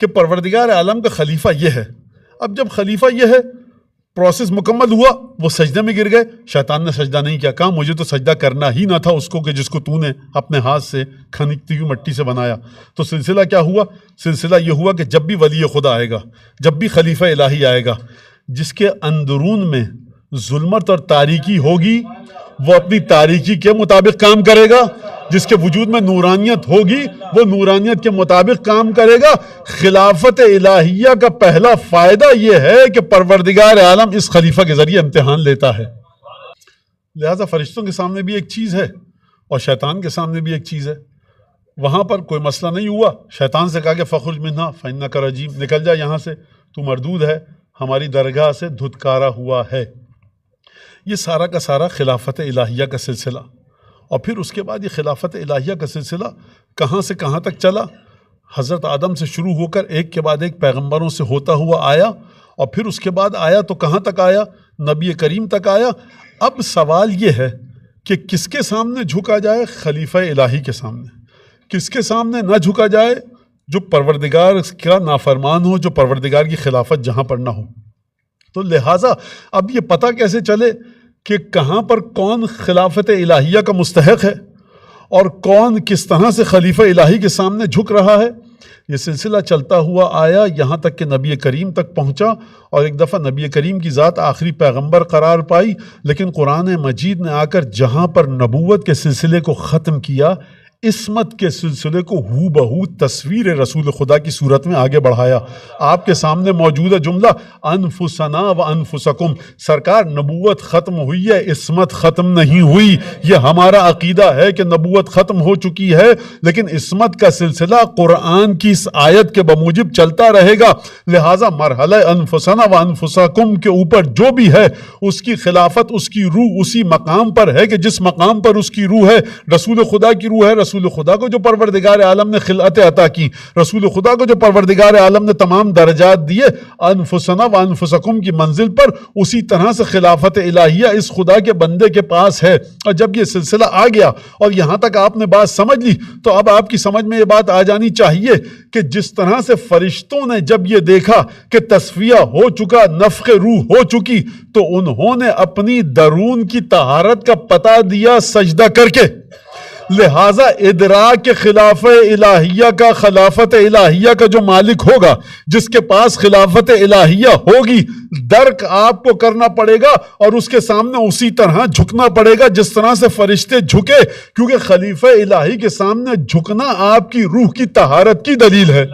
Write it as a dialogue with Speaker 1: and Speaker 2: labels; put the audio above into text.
Speaker 1: کہ پروردگار عالم کا خلیفہ یہ ہے. اب جب خلیفہ یہ ہے، پروسیس مکمل ہوا، وہ سجدے میں گر گئے. شیطان نے سجدہ نہیں کیا، کہا مجھے تو سجدہ کرنا ہی نہ تھا اس کو کہ جس کو تو نے اپنے ہاتھ سے کھنکتی ہوئی مٹی سے بنایا. تو سلسلہ کیا ہوا؟ سلسلہ یہ ہوا کہ جب بھی ولی خدا آئے گا، جب بھی خلیفہ الہی آئے گا، جس کے اندرون میں ظلمت اور تاریکی ہوگی وہ اپنی تاریکی کے مطابق کام کرے گا، جس کے وجود میں نورانیت ہوگی وہ نورانیت کے مطابق کام کرے گا. خلافت الہیہ کا پہلا فائدہ یہ ہے کہ پروردگار عالم اس خلیفہ کے ذریعے امتحان لیتا ہے. لہذا فرشتوں کے سامنے بھی ایک چیز ہے اور شیطان کے سامنے بھی ایک چیز ہے. وہاں پر کوئی مسئلہ نہیں ہوا. شیطان سے کہا کہ فخرج منہا فإنک رجیم، نکل جا یہاں سے، تو مردود ہے، ہماری درگاہ سے دھتکارا ہوا ہے. یہ سارا کا سارا خلافت الہیہ کا سلسلہ. اور پھر اس کے بعد یہ خلافت الہیہ کا سلسلہ کہاں سے کہاں تک چلا؟ حضرت آدم سے شروع ہو کر ایک کے بعد ایک پیغمبروں سے ہوتا ہوا آیا، اور پھر اس کے بعد آیا تو کہاں تک آیا؟ نبی کریم تک آیا. اب سوال یہ ہے کہ کس کے سامنے جھکا جائے؟ خلیفہ الہی کے سامنے. کس کے سامنے نہ جھکا جائے؟ جو پروردگار کا نافرمان ہو، جو پروردگار کی خلافت جہاں پر نہ ہو. تو لہٰذا اب یہ پتہ کیسے چلے کہ کہاں پر کون خلافت الہیہ کا مستحق ہے اور کون کس طرح سے خلیفہ الہی کے سامنے جھک رہا ہے؟ یہ سلسلہ چلتا ہوا آیا یہاں تک کہ نبی کریم تک پہنچا، اور ایک دفعہ نبی کریم کی ذات آخری پیغمبر قرار پائی. لیکن قرآن مجید نے آ کر جہاں پر نبوت کے سلسلے کو ختم کیا، عصمت کے سلسلے کو ہو بہو تصویر رسول خدا کی صورت میں آگے بڑھایا. آپ کے سامنے موجود ہے جملہ انفسنا و انفسکم. سرکار نبوت ختم ہوئی ہے، عصمت ختم نہیں ہوئی. یہ ہمارا عقیدہ ہے کہ نبوت ختم ہو چکی ہے، لیکن عصمت کا سلسلہ قرآن کی اس آیت کے بموجب چلتا رہے گا. لہٰذا مرحلہ انفسنا و انفسکم کے اوپر جو بھی ہے اس کی خلافت، اس کی روح اسی مقام پر ہے کہ جس مقام پر اس کی روح ہے. رسول خدا کی روح ہے، رسول خدا کو جو پروردگار عالم نے خلعت عطا کی، رسول خدا کو جو پروردگار عالم نے تمام درجات دیے، انفسنا و انفسکم کی منزل پر اسی طرح سے خلافت الہیہ اس خدا کے بندے کے پاس ہے. اور جب یہ سلسلہ آ گیا اور یہاں تک آپ نے بات سمجھ لی، تو اب آپ کی سمجھ میں یہ بات آ جانی چاہیے کہ جس طرح سے فرشتوں نے جب یہ دیکھا کہ تصفیہ ہو چکا، نفخ روح ہو چکی، تو انہوں نے اپنی درون کی طہارت کا پتہ دیا سجدہ کر کے. لہٰذا ادراک خلافت الہیہ کا، خلافت الہیہ کا جو مالک ہوگا، جس کے پاس خلافت الہیہ ہوگی، درک آپ کو کرنا پڑے گا اور اس کے سامنے اسی طرح جھکنا پڑے گا جس طرح سے فرشتے جھکے، کیونکہ خلیفہ الہی کے سامنے جھکنا آپ کی روح کی طہارت کی دلیل ہے.